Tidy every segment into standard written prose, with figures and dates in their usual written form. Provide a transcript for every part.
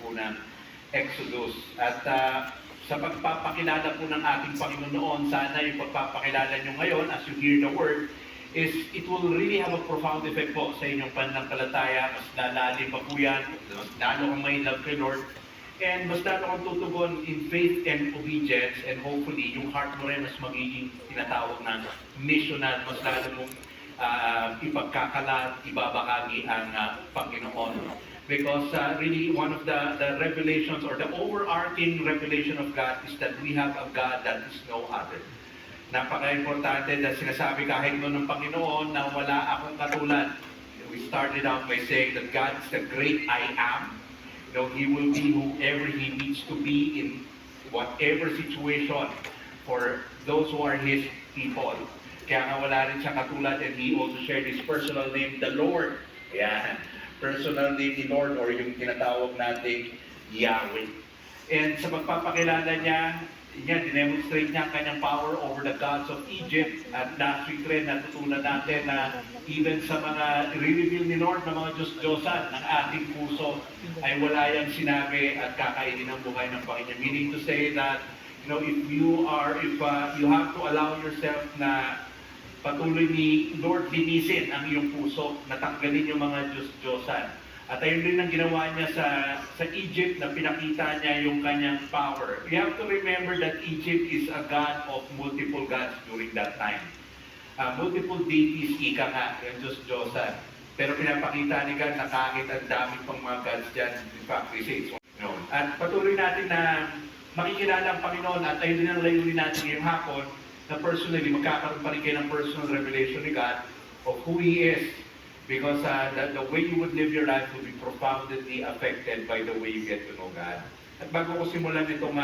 po ng Exodus. At sa pagpapakilala po ng ating Panginoon, sana yung pagpapakilala nyo ngayon as you hear the word, is it will really have a profound effect po sa inyong pananampalataya. Mas lalalim pa po yan, mas lalo kang may love kay Lord, and mas lalo kang tutugon in faith and obedience, and hopefully yung heart mo rin mas magiging tinatawag na missional, mas lalo mong ipagkakalat, ibabahagi ang Panginoon. Because really one of the revelations or the overarching revelation of God is that we have a God that is no other. Napaka-importante na sinasabi kahit noon ng Panginoon na wala akong katulad. We started out by saying that God is the great I am. You know, He will be whoever He needs to be in whatever situation for those who are His people. Kaya nga wala rin siya katulad, and He also shared His personal name, the Lord. Yeah. Personal name ni Lord, or yung tinatawag nating Yahweh. And sa pagpapakilala niya, dinemonstrate niya ang kanyang power over the gods of Egypt. At last week rin, natutunan natin na even sa mga i-reveal ni Lord ng mga Diyos-Diyosan ng ating puso, ay wala yang sinabi at kakainin ang buhay ng Panginoon. Meaning to say that, you know, if you have to allow yourself na patuloy ni Lord linisin ang iyong puso, natanggalin yung mga Diyos-Diyosan. At ayun din ang ginawa niya sa Egypt, na pinakita niya yung kanyang power. We have to remember that Egypt is a god of multiple gods during that time. Multiple deities, ika nga, yung Diyos-Diyosan. Pero pinapakita ni God na kahit ang dami pang mga gods dyan, in fact, we say it's no. At patuloy natin na makikilala ang Panginoon, at ayun din ang layunin natin ngayong hapon, na personally, magkakaroon pa rin kayo ng personal revelation ni God of who He is. Because the way you would live your life will be profoundly affected by the way you get to know God. At bago ko simulan itong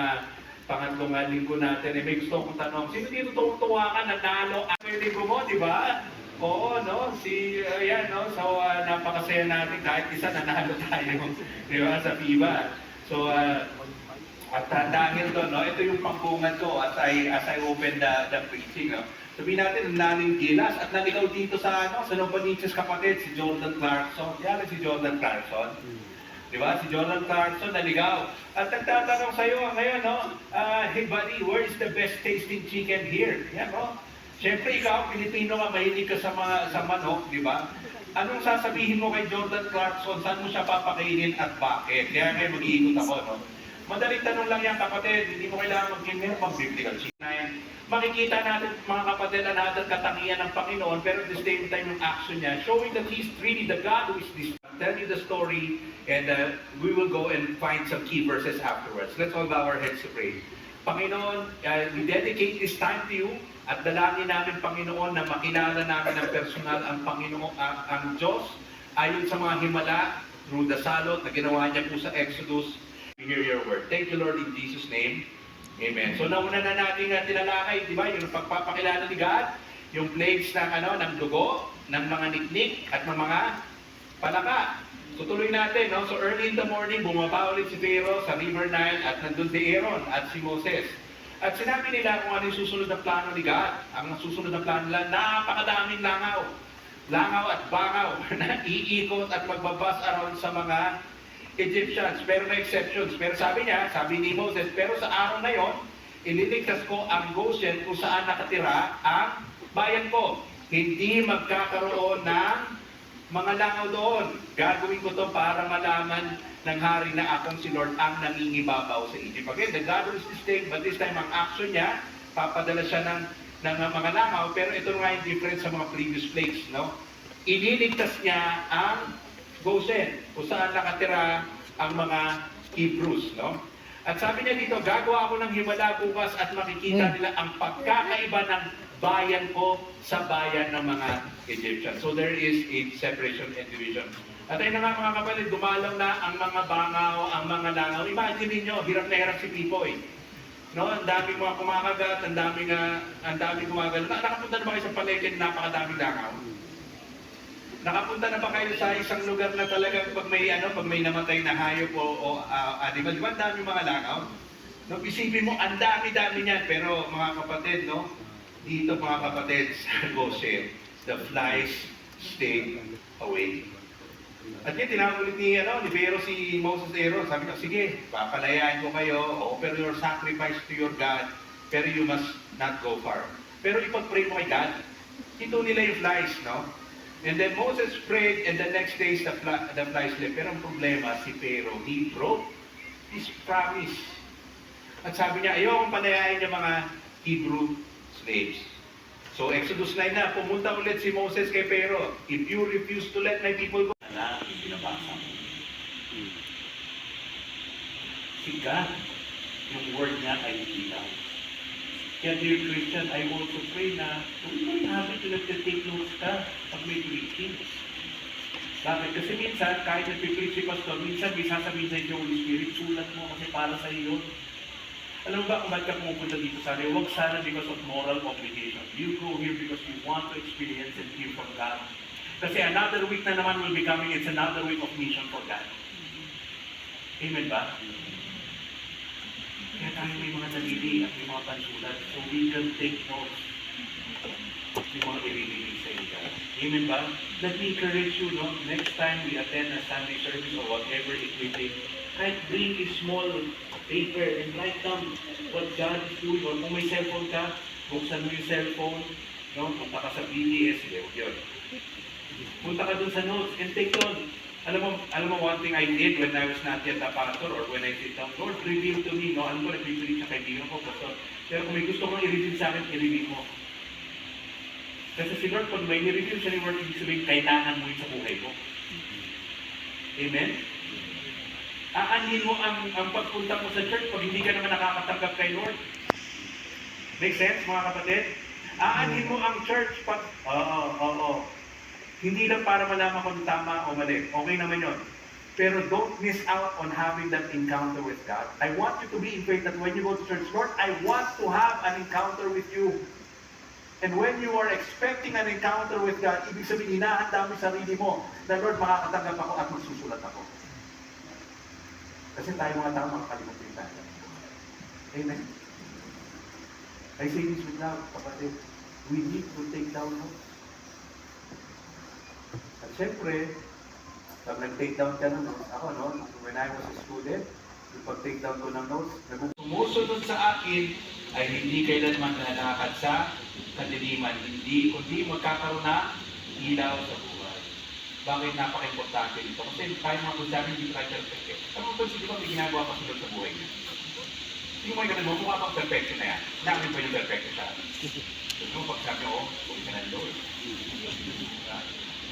pangatlong linggo natin, may gusto kong tanong, sino dito tuwa ka, nanalo ang linggo mo, di ba? Oo, no? Yan, no? So, napakasaya natin kahit isa nanalo tayo, di ba, sa FIBA. So, at dahil doon, no, ito yung pangkungan ko as I open the preaching. No? Sabihin natin, naling gilas at naligaw dito sa Novaliches kapatid, si Jordan Clarkson. Yan si Jordan Clarkson. Di ba? Si Jordan Clarkson naligaw. At nagtatanong sa'yo ngayon, no? Hey buddy, where is the best tasting chicken here? Yan, no? Siyempre ikaw, Pilipino ka, mahilig ka sa manok, di ba? Anong sasabihin mo kay Jordan Clarkson? Saan mo siya papakainin at bakit? Kaya ngayon mag-iikot ako, no? Madaling tanong lang yan, kapatid. Hindi mo kailangan mag-email pang-biblical chicken. Makikita natin, mga kapatid, na natin katangian ng Panginoon, pero at the same time, yung action niya, showing that He's really the God who is this. I'll tell you the story, and we will go and find some key verses afterwards. Let's all bow our heads to pray. Panginoon, we dedicate this time to you, at dalangin namin, Panginoon, na makilala namin ng personal ang Panginoon, ang Diyos, ayon sa mga himala, through the salot na ginawa niya po sa Exodus. We hear your word. Thank you, Lord, in Jesus' name. Amen. So nauna na natin tinalakay, di ba, yung pagpapakilala ni God, yung plagues ng dugo, ng mga niknik, at ng mga palaka. So tuloy natin, no? So early in the morning, bumaba ulit si Pharaoh sa River Nile, at nandun si Aaron at si Moses. At sinabi nila kung ano yung susunod na plano ni God. Ang susunod na plano nila, napakadaming langaw. Langaw at bangaw na iikot at magbabas around sa mga Egyptians, pero may exceptions. Pero sabi ni Moses, pero sa araw na yon, ililigtas ko ang Goshen kung saan nakatira ang bayan ko. Hindi magkakaroon ng mga langaw doon. Gagawin ko to para malaman ng hari na akong si Lord ang nangingibabaw sa Egypt. Again, the God is this thing, but this time ang action niya, papadala siya ng mga langaw, pero ito nga yung difference sa mga previous plagues, no? Ililigtas niya ang Goshen, kung saan nakatira ang mga Hebrews, no? At sabi niya dito, gagawa ako ng himala bukas at makikita nila ang pagkakaiba ng bayan ko sa bayan ng mga Egyptians. So there is a separation and division. At ayun na nga mga kapatid, dumalaw na ang mga bangaw, ang mga langaw. Imagine niyo, hirap na hirap si Pipoy. No, ang daming mga kumakagat, ang daming gumagalaw. Nakapunta na ba kayo sa palengke, napakadaming langaw? Nakapunta na ba kayo sa isang lugar na talagang pag may namatay na hayop o animal, di ba ang dami mga langaw? No, isipin mo, ang dami-dami niyan. Pero mga kapatid, no, dito mga kapatid sa Goshen, the flies stay away. At yun, tinawag ulit ni Vero si Moses Aaron. Sabi ko, sige, papalayain ko kayo, offer your sacrifice to your God, pero you must not go far. Pero ipag-pray mo kay God. Ito nila yung flies, no? And then Moses prayed, and the next day the flies left. Pero ang problema, si Pharaoh, he broke his promise. At sabi niya, ayokong palayain yung mga Hebrew slaves. So Exodus 9 na, pumunta ulit si Moses kay Pharaoh. If you refuse to let my people go, na yung binabasa mo. Si God, yung word niya ay ilaw. Kaya dear Christian, I also pray na huwag mo yung habit na nag-take notes ka pag may preaching. Bakit? Kasi minsan, kahit nag-preach si Pastor, minsan may sasabihin sa inyo, Holy Spirit, sulat mo kasi para sa iyo. Alam mo ba kung ba't ka pumupunta dito sa akin? Huwag sana because of moral obligation. You go here because you want to experience and hear from God. Kasi another week na naman will be coming. It's another week of mission for God. Amen ba? Kaya tayo may mga nalili at may mga pansulat so we can take notes yung mga iririnig sa inyo. Amen ba? Let me encourage you, no? Next time we attend a Sunday service or whatever it may be, kahit bring a small paper and write down what God is doing. Or kung may cellphone ka, buksan mo yung cellphone, no? Punta ka sa BDS, yun. Punta ka dun sa notes and take notes. Alam mo, one thing I did when I was not yet a pastor or when I sit down, Lord, reveal to me, no? Alam ko, nag-reveal sa kaibigan ko, pastor. Pero kung may gusto kong i-reveal sa akin, i-reveal mo. Kasi si Lord, pag may i-reveal siya ni Lord, ibig sabihin, kailangan mo yun sa buhay mo. Amen? Aanhin mo ang pagpunta mo sa church pag hindi ka naman nakakatanggap kay Lord. Make sense, mga kapatid? Aanhin mo ang church pag... Oo. Hindi lang para malaman kung tama o mali. Okay naman yun. Pero don't miss out on having that encounter with God. I want you to be in faith that when you go to church, Lord, I want to have an encounter with you. And when you are expecting an encounter with God, ibig sabihin, hinahanda mo yung sarili mo na, Lord, makakatanggap ako at magsusulat ako. Kasi tayo mga tao makakalimutin tayo. Amen. I say this with love, kapatid. We need to take down notes. At syempre, pag nag-take down ka ng notes, ako, no, when I was a student, yung pag-take down ko ng notes, sumusunod sa akin ay hindi kailanman nanakad sa kadiliman, kundi magkakaroon na ilaw sa buhay. Bakit napaka-importante ito? Kasi tayo mga kusabi, hindi tayo perfect. Ano ba di ba may ginagawa pa sunod sa buhay niya? Hindi mo yung ganun mo, mukha pang perfection na yan. Namin pa yung perfection siya. So, pag sabi ko, huwag ka ng Lord.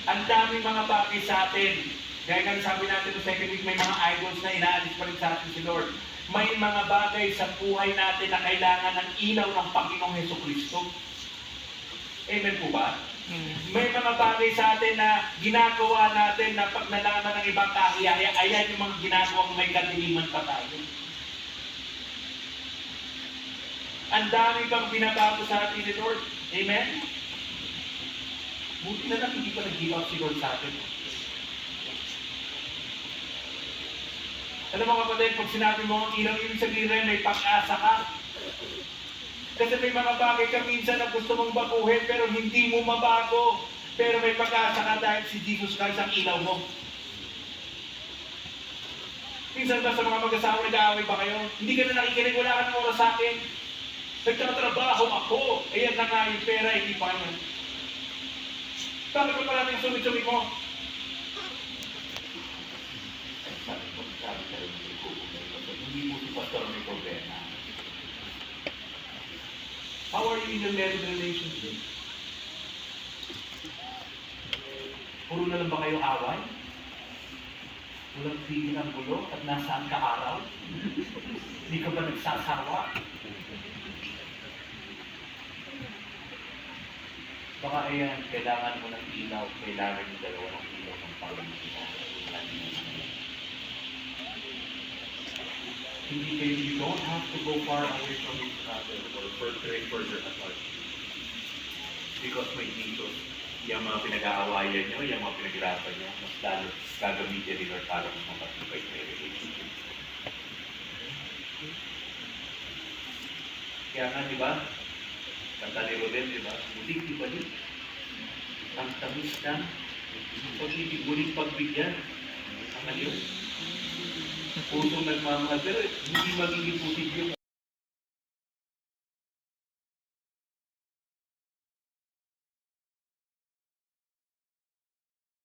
Ang daming mga bagay sa atin. Gaya nga sabi natin sa second week, may mga idols na inaalis pa rin sa atin si Lord. May mga bagay sa buhay natin na kailangan ng ilaw ng Panginoong Hesukristo. Amen po ba? May mga bagay sa atin na ginagawa natin na pag nalaman ng ibang kahiyaya, ayan yung mga ginagawang may kadiliman pa tayo. Ang dami pang binabago sa atin ni Lord. Amen? Buti na lang hindi pa nag-give up si Lord sa atin. Alam mo kapatid, pag sinabi mo ang ilaw, ibig sabihin rin may pag-asa ka. Kasi may mga bagay ka minsan na gusto mong baguhin pero hindi mo mabago. Pero may pag-asa ka dahil si Jesus Christ ang ilaw mo. Minsan ba sa mga mag-asawa nag-aaway ba kayo? Hindi ka na nakikinig, wala ka ng oras sa akin. Nagtatrabaho ako. Ayan na nga yung pera, hindi pa yun. Bakit pa pala yung sumit-sumit mo? Sabi ko rin hindi mo si Pastor may problema. How are you in your marriage relationship? Puro na lang ba kayo away? Walang tigil ng gulo at nasaan ka araw? Hindi ka ba nagsasawa? Baka ayan, kailangan mo ng ilaw, kailangan yung dalawa ng ilaw ng Panginoon. Hindi kayo, you don't have to go far away from each other or further apart. Because may Jesus, yung mga pinag-aawayan nyo, yung mga pinaghirapan nyo, mas lalo gagamitin rin or para mas mapatibay na relationship. Kaya nga, di ba? Kanta ni Rodel, di ba? Muling ibalik ang tamis ng Pag-ibig, muling pagbigyan. Ano yun? Pusong nagmamahal. Pero hindi magiging posible